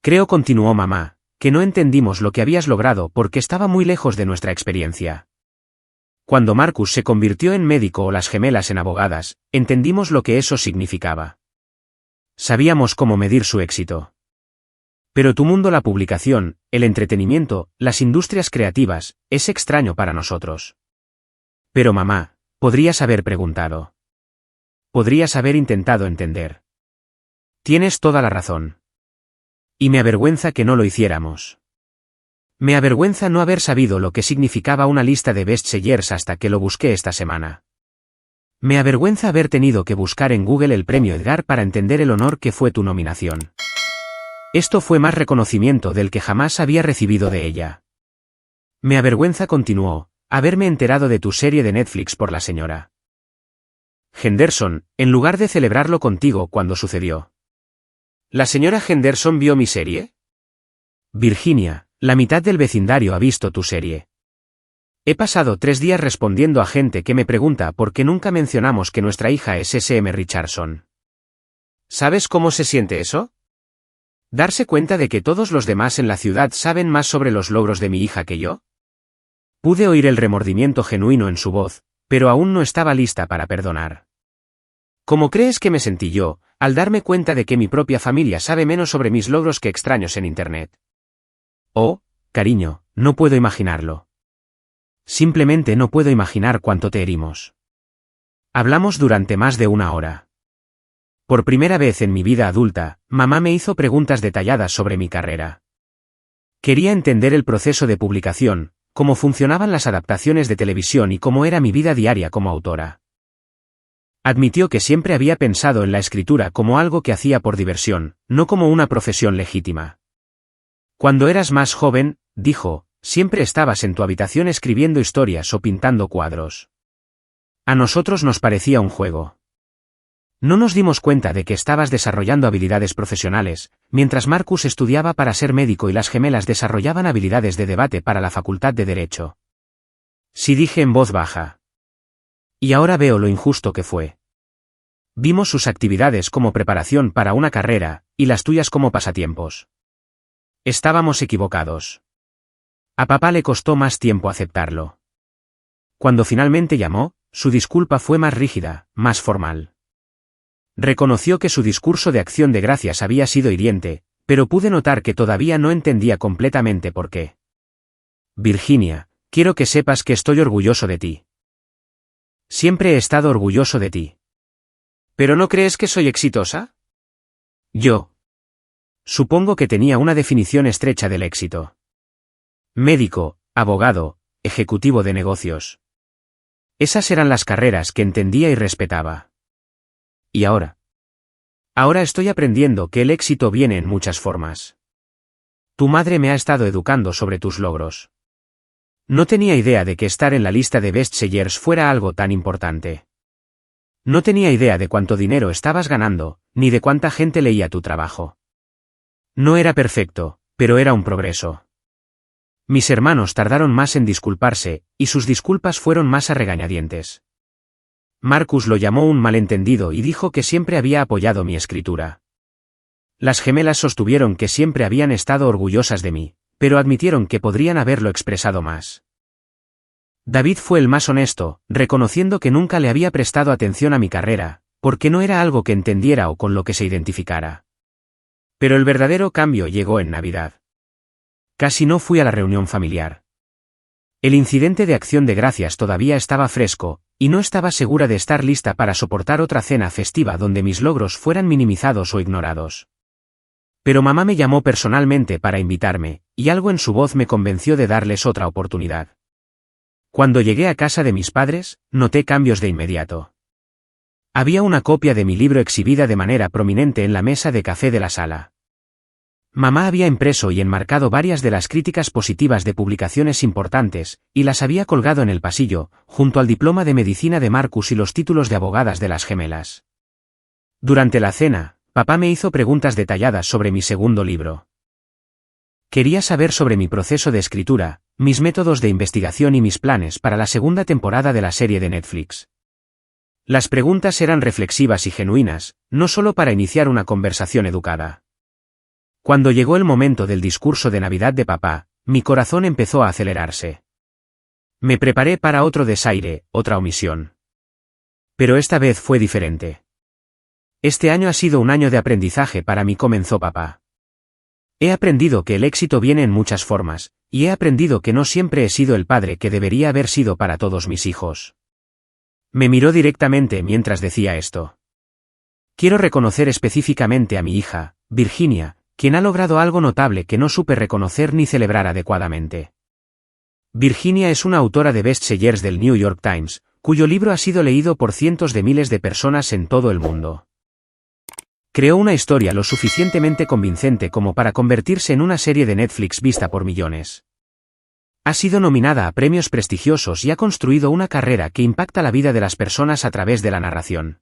Creo, continuó mamá, que no entendimos lo que habías logrado porque estaba muy lejos de nuestra experiencia. Cuando Marcus se convirtió en médico o las gemelas en abogadas, entendimos lo que eso significaba. Sabíamos cómo medir su éxito. Pero tu mundo, la publicación, el entretenimiento, las industrias creativas, es extraño para nosotros. Pero mamá, podrías haber preguntado. Podrías haber intentado entender. Tienes toda la razón. Y me avergüenza que no lo hiciéramos. Me avergüenza no haber sabido lo que significaba una lista de bestsellers hasta que lo busqué esta semana. Me avergüenza haber tenido que buscar en Google el premio Edgar para entender el honor que fue tu nominación. Esto fue más reconocimiento del que jamás había recibido de ella. Me avergüenza, continuó, haberme enterado de tu serie de Netflix por la señora Henderson, en lugar de celebrarlo contigo cuando sucedió. ¿La señora Henderson vio mi serie? Virginia, la mitad del vecindario ha visto tu serie. He pasado 3 días respondiendo a gente que me pregunta por qué nunca mencionamos que nuestra hija es S.M. Richardson. ¿Sabes cómo se siente eso? ¿Darse cuenta de que todos los demás en la ciudad saben más sobre los logros de mi hija que yo? Pude oír el remordimiento genuino en su voz, pero aún no estaba lista para perdonar. ¿Cómo crees que me sentí yo, al darme cuenta de que mi propia familia sabe menos sobre mis logros que extraños en Internet? Oh, cariño, no puedo imaginarlo. Simplemente no puedo imaginar cuánto te herimos. Hablamos durante más de 1 hora. Por primera vez en mi vida adulta, mamá me hizo preguntas detalladas sobre mi carrera. Quería entender el proceso de publicación, cómo funcionaban las adaptaciones de televisión y cómo era mi vida diaria como autora. Admitió que siempre había pensado en la escritura como algo que hacía por diversión, no como una profesión legítima. Cuando eras más joven, dijo, siempre estabas en tu habitación escribiendo historias o pintando cuadros. A nosotros nos parecía un juego. No nos dimos cuenta de que estabas desarrollando habilidades profesionales, mientras Marcus estudiaba para ser médico y las gemelas desarrollaban habilidades de debate para la Facultad de Derecho. Sí, dije en voz baja. Y ahora veo lo injusto que fue. Vimos sus actividades como preparación para una carrera, y las tuyas como pasatiempos. Estábamos equivocados. A papá le costó más tiempo aceptarlo. Cuando finalmente llamó, su disculpa fue más rígida, más formal. Reconoció que su discurso de acción de gracias había sido hiriente, pero pude notar que todavía no entendía completamente por qué. Virginia, quiero que sepas que estoy orgulloso de ti. Siempre he estado orgulloso de ti. ¿Pero no crees que soy exitosa? Yo. Supongo que tenía una definición estrecha del éxito. Médico, abogado, ejecutivo de negocios. Esas eran las carreras que entendía y respetaba. ¿Y ahora? Ahora estoy aprendiendo que el éxito viene en muchas formas. Tu madre me ha estado educando sobre tus logros. No tenía idea de que estar en la lista de bestsellers fuera algo tan importante. No tenía idea de cuánto dinero estabas ganando, ni de cuánta gente leía tu trabajo. No era perfecto, pero era un progreso. Mis hermanos tardaron más en disculparse, y sus disculpas fueron más a regañadientes. Marcus lo llamó un malentendido y dijo que siempre había apoyado mi escritura. Las gemelas sostuvieron que siempre habían estado orgullosas de mí, pero admitieron que podrían haberlo expresado más. David fue el más honesto, reconociendo que nunca le había prestado atención a mi carrera, porque no era algo que entendiera o con lo que se identificara. Pero el verdadero cambio llegó en Navidad. Casi no fui a la reunión familiar. El incidente de Acción de Gracias todavía estaba fresco, y no estaba segura de estar lista para soportar otra cena festiva donde mis logros fueran minimizados o ignorados. Pero mamá me llamó personalmente para invitarme, y algo en su voz me convenció de darles otra oportunidad. Cuando llegué a casa de mis padres, noté cambios de inmediato. Había una copia de mi libro exhibida de manera prominente en la mesa de café de la sala. Mamá había impreso y enmarcado varias de las críticas positivas de publicaciones importantes, y las había colgado en el pasillo, junto al diploma de medicina de Marcus y los títulos de abogadas de las gemelas. Durante la cena, papá me hizo preguntas detalladas sobre mi segundo libro. Quería saber sobre mi proceso de escritura, mis métodos de investigación y mis planes para la segunda temporada de la serie de Netflix. Las preguntas eran reflexivas y genuinas, no solo para iniciar una conversación educada. Cuando llegó el momento del discurso de Navidad de papá, mi corazón empezó a acelerarse. Me preparé para otro desaire, otra omisión. Pero esta vez fue diferente. Este año ha sido un año de aprendizaje para mí, comenzó papá. He aprendido que el éxito viene en muchas formas, y he aprendido que no siempre he sido el padre que debería haber sido para todos mis hijos. Me miró directamente mientras decía esto. Quiero reconocer específicamente a mi hija, Virginia, quien ha logrado algo notable que no supe reconocer ni celebrar adecuadamente. Virginia es una autora de bestsellers del New York Times, cuyo libro ha sido leído por cientos de miles de personas en todo el mundo. Creó una historia lo suficientemente convincente como para convertirse en una serie de Netflix vista por millones. Ha sido nominada a premios prestigiosos y ha construido una carrera que impacta la vida de las personas a través de la narración.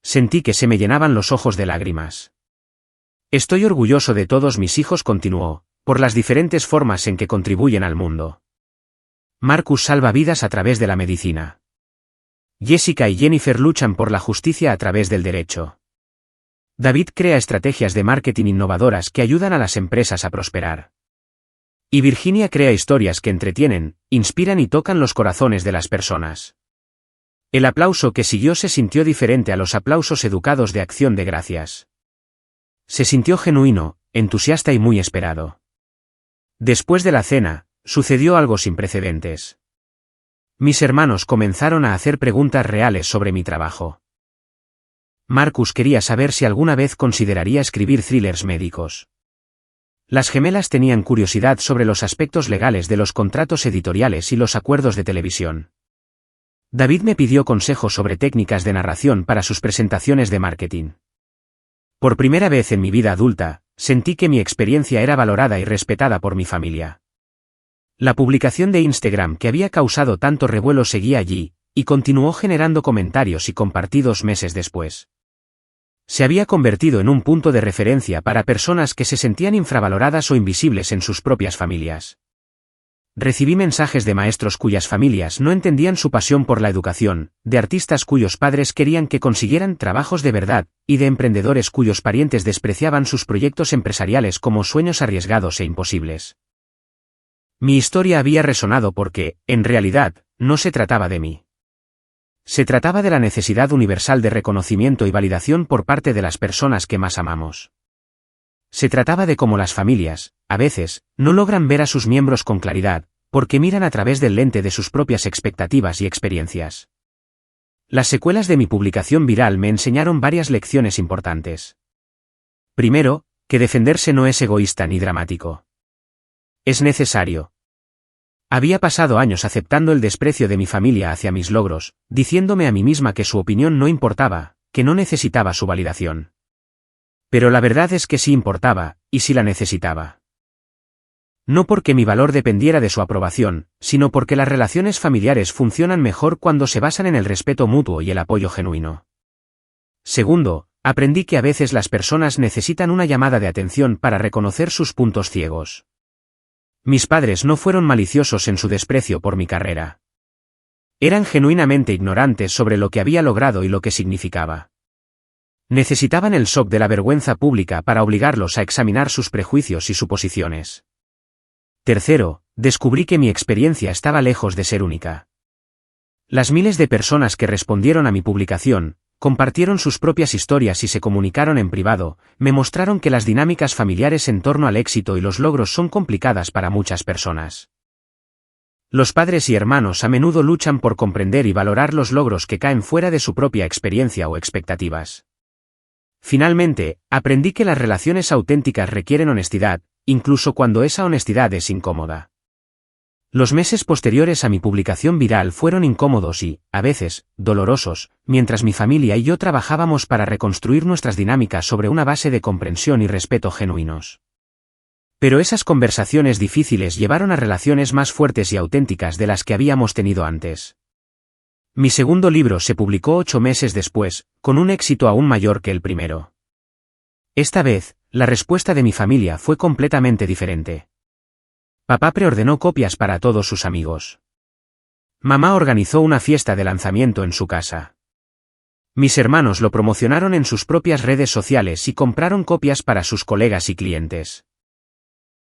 Sentí que se me llenaban los ojos de lágrimas. Estoy orgulloso de todos mis hijos, continuó, por las diferentes formas en que contribuyen al mundo. Marcus salva vidas a través de la medicina. Jessica y Jennifer luchan por la justicia a través del derecho. David crea estrategias de marketing innovadoras que ayudan a las empresas a prosperar. Y Virginia crea historias que entretienen, inspiran y tocan los corazones de las personas. El aplauso que siguió se sintió diferente a los aplausos educados de acción de gracias. Se sintió genuino, entusiasta y muy esperado. Después de la cena, sucedió algo sin precedentes. Mis hermanos comenzaron a hacer preguntas reales sobre mi trabajo. Marcus quería saber si alguna vez consideraría escribir thrillers médicos. Las gemelas tenían curiosidad sobre los aspectos legales de los contratos editoriales y los acuerdos de televisión. David me pidió consejos sobre técnicas de narración para sus presentaciones de marketing. Por primera vez en mi vida adulta, sentí que mi experiencia era valorada y respetada por mi familia. La publicación de Instagram que había causado tanto revuelo seguía allí, y continuó generando comentarios y compartidos meses después. Se había convertido en un punto de referencia para personas que se sentían infravaloradas o invisibles en sus propias familias. Recibí mensajes de maestros cuyas familias no entendían su pasión por la educación, de artistas cuyos padres querían que consiguieran trabajos de verdad, y de emprendedores cuyos parientes despreciaban sus proyectos empresariales como sueños arriesgados e imposibles. Mi historia había resonado porque, en realidad, no se trataba de mí. Se trataba de la necesidad universal de reconocimiento y validación por parte de las personas que más amamos. Se trataba de cómo las familias, a veces, no logran ver a sus miembros con claridad, porque miran a través del lente de sus propias expectativas y experiencias. Las secuelas de mi publicación viral me enseñaron varias lecciones importantes. Primero, que defenderse no es egoísta ni dramático. Es necesario. Había pasado años aceptando el desprecio de mi familia hacia mis logros, diciéndome a mí misma que su opinión no importaba, que no necesitaba su validación. Pero la verdad es que sí importaba, y sí la necesitaba. No porque mi valor dependiera de su aprobación, sino porque las relaciones familiares funcionan mejor cuando se basan en el respeto mutuo y el apoyo genuino. Segundo, aprendí que a veces las personas necesitan una llamada de atención para reconocer sus puntos ciegos. Mis padres no fueron maliciosos en su desprecio por mi carrera. Eran genuinamente ignorantes sobre lo que había logrado y lo que significaba. Necesitaban el shock de la vergüenza pública para obligarlos a examinar sus prejuicios y suposiciones. Tercero, descubrí que mi experiencia estaba lejos de ser única. Las miles de personas que respondieron a mi publicación, compartieron sus propias historias y se comunicaron en privado, me mostraron que las dinámicas familiares en torno al éxito y los logros son complicadas para muchas personas. Los padres y hermanos a menudo luchan por comprender y valorar los logros que caen fuera de su propia experiencia o expectativas. Finalmente, aprendí que las relaciones auténticas requieren honestidad, incluso cuando esa honestidad es incómoda. Los meses posteriores a mi publicación viral fueron incómodos y, a veces, dolorosos, mientras mi familia y yo trabajábamos para reconstruir nuestras dinámicas sobre una base de comprensión y respeto genuinos. Pero esas conversaciones difíciles llevaron a relaciones más fuertes y auténticas de las que habíamos tenido antes. Mi segundo libro se publicó 8 meses después, con un éxito aún mayor que el primero. Esta vez, la respuesta de mi familia fue completamente diferente. Papá preordenó copias para todos sus amigos. Mamá organizó una fiesta de lanzamiento en su casa. Mis hermanos lo promocionaron en sus propias redes sociales y compraron copias para sus colegas y clientes.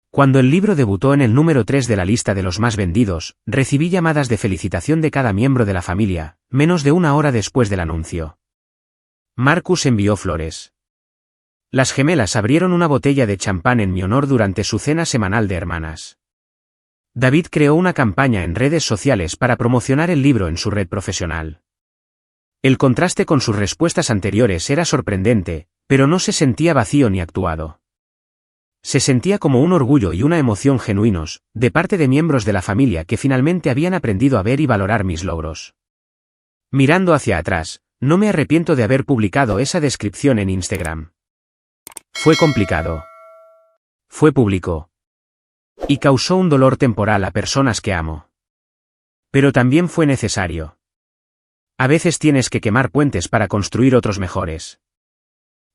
Cuando el libro debutó en el número 3 de la lista de los más vendidos, recibí llamadas de felicitación de cada miembro de la familia, menos de una hora después del anuncio. Marcus envió flores. Las gemelas abrieron una botella de champán en mi honor durante su cena semanal de hermanas. David creó una campaña en redes sociales para promocionar el libro en su red profesional. El contraste con sus respuestas anteriores era sorprendente, pero no se sentía vacío ni actuado. Se sentía como un orgullo y una emoción genuinos, de parte de miembros de la familia que finalmente habían aprendido a ver y valorar mis logros. Mirando hacia atrás, no me arrepiento de haber publicado esa descripción en Instagram. Fue complicado. Fue público. Y causó un dolor temporal a personas que amo. Pero también fue necesario. A veces tienes que quemar puentes para construir otros mejores.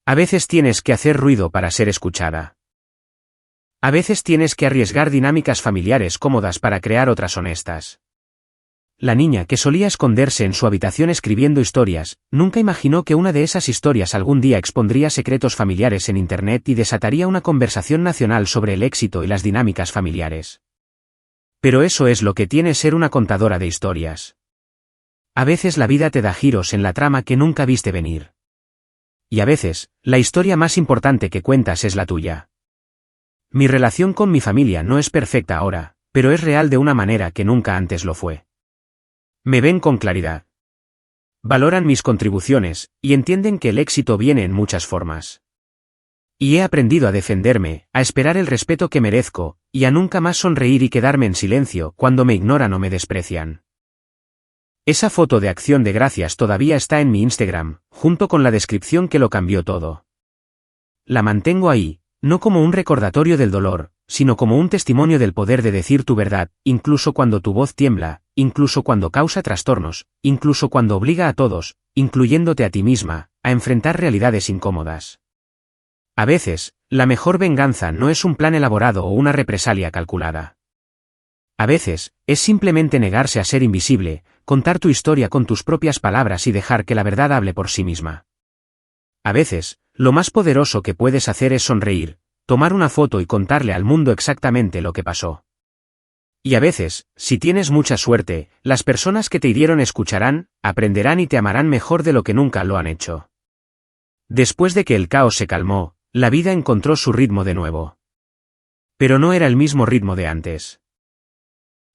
A veces tienes que hacer ruido para ser escuchada. A veces tienes que arriesgar dinámicas familiares cómodas para crear otras honestas. La niña que solía esconderse en su habitación escribiendo historias, nunca imaginó que una de esas historias algún día expondría secretos familiares en Internet y desataría una conversación nacional sobre el éxito y las dinámicas familiares. Pero eso es lo que tiene ser una contadora de historias. A veces la vida te da giros en la trama que nunca viste venir. Y a veces, la historia más importante que cuentas es la tuya. Mi relación con mi familia no es perfecta ahora, pero es real de una manera que nunca antes lo fue. Me ven con claridad. Valoran mis contribuciones, y entienden que el éxito viene en muchas formas. Y he aprendido a defenderme, a esperar el respeto que merezco, y a nunca más sonreír y quedarme en silencio cuando me ignoran o me desprecian. Esa foto de acción de gracias todavía está en mi Instagram, junto con la descripción que lo cambió todo. La mantengo ahí, no como un recordatorio del dolor, sino como un testimonio del poder de decir tu verdad, incluso cuando tu voz tiembla, incluso cuando causa trastornos, incluso cuando obliga a todos, incluyéndote a ti misma, a enfrentar realidades incómodas. A veces, la mejor venganza no es un plan elaborado o una represalia calculada. A veces, es simplemente negarse a ser invisible, contar tu historia con tus propias palabras y dejar que la verdad hable por sí misma. A veces, lo más poderoso que puedes hacer es sonreír, tomar una foto y contarle al mundo exactamente lo que pasó. Y a veces, si tienes mucha suerte, las personas que te hirieron escucharán, aprenderán y te amarán mejor de lo que nunca lo han hecho. Después de que el caos se calmó, la vida encontró su ritmo de nuevo. Pero no era el mismo ritmo de antes.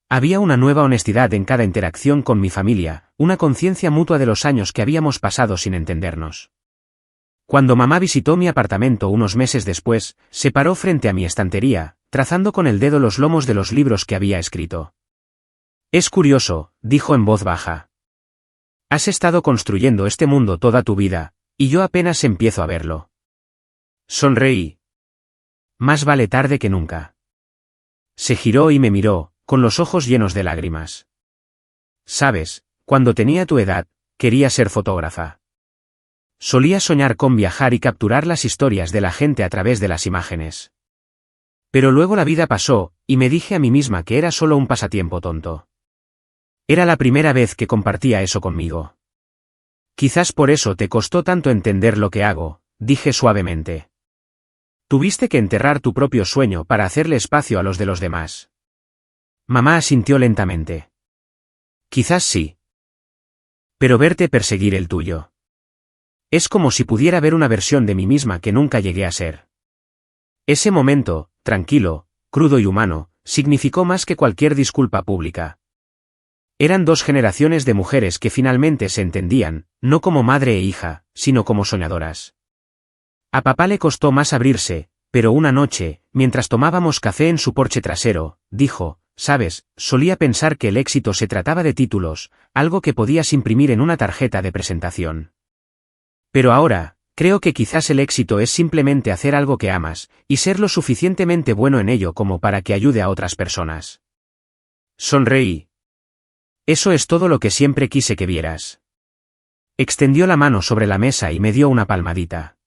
Había una nueva honestidad en cada interacción con mi familia, una conciencia mutua de los años que habíamos pasado sin entendernos. Cuando mamá visitó mi apartamento unos meses después, se paró frente a mi estantería, trazando con el dedo los lomos de los libros que había escrito. Es curioso, dijo en voz baja. Has estado construyendo este mundo toda tu vida, y yo apenas empiezo a verlo. Sonreí. Más vale tarde que nunca. Se giró y me miró, con los ojos llenos de lágrimas. Sabes, cuando tenía tu edad, quería ser fotógrafa. Solía soñar con viajar y capturar las historias de la gente a través de las imágenes. Pero luego la vida pasó, y me dije a mí misma que era solo un pasatiempo tonto. Era la primera vez que compartía eso conmigo. Quizás por eso te costó tanto entender lo que hago, dije suavemente. Tuviste que enterrar tu propio sueño para hacerle espacio a los de los demás. Mamá asintió lentamente. Quizás sí. Pero verte perseguir el tuyo. Es como si pudiera ver una versión de mí misma que nunca llegué a ser. Ese momento, tranquilo, crudo y humano, significó más que cualquier disculpa pública. Eran dos generaciones de mujeres que finalmente se entendían, no como madre e hija, sino como soñadoras. A papá le costó más abrirse, pero una noche, mientras tomábamos café en su porche trasero, dijo, sabes, solía pensar que el éxito se trataba de títulos, algo que podías imprimir en una tarjeta de presentación. Pero ahora, creo que quizás el éxito es simplemente hacer algo que amas, y ser lo suficientemente bueno en ello como para que ayude a otras personas. Sonreí. Eso es todo lo que siempre quise que vieras. Extendió la mano sobre la mesa y me dio una palmadita.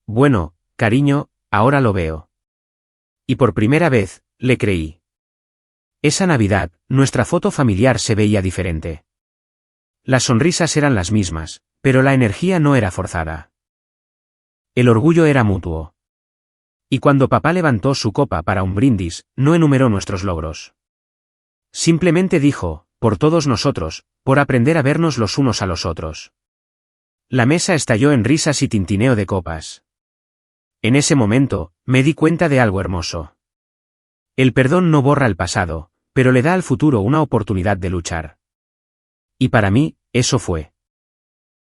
Bueno, cariño, ahora lo veo. Y por primera vez, le creí. Esa Navidad, nuestra foto familiar se veía diferente. Las sonrisas eran las mismas, pero la energía no era forzada. El orgullo era mutuo. Y cuando papá levantó su copa para un brindis, no enumeró nuestros logros. Simplemente dijo, por todos nosotros, por aprender a vernos los unos a los otros. La mesa estalló en risas y tintineo de copas. En ese momento, me di cuenta de algo hermoso. El perdón no borra el pasado, pero le da al futuro una oportunidad de luchar. Y para mí, eso fue.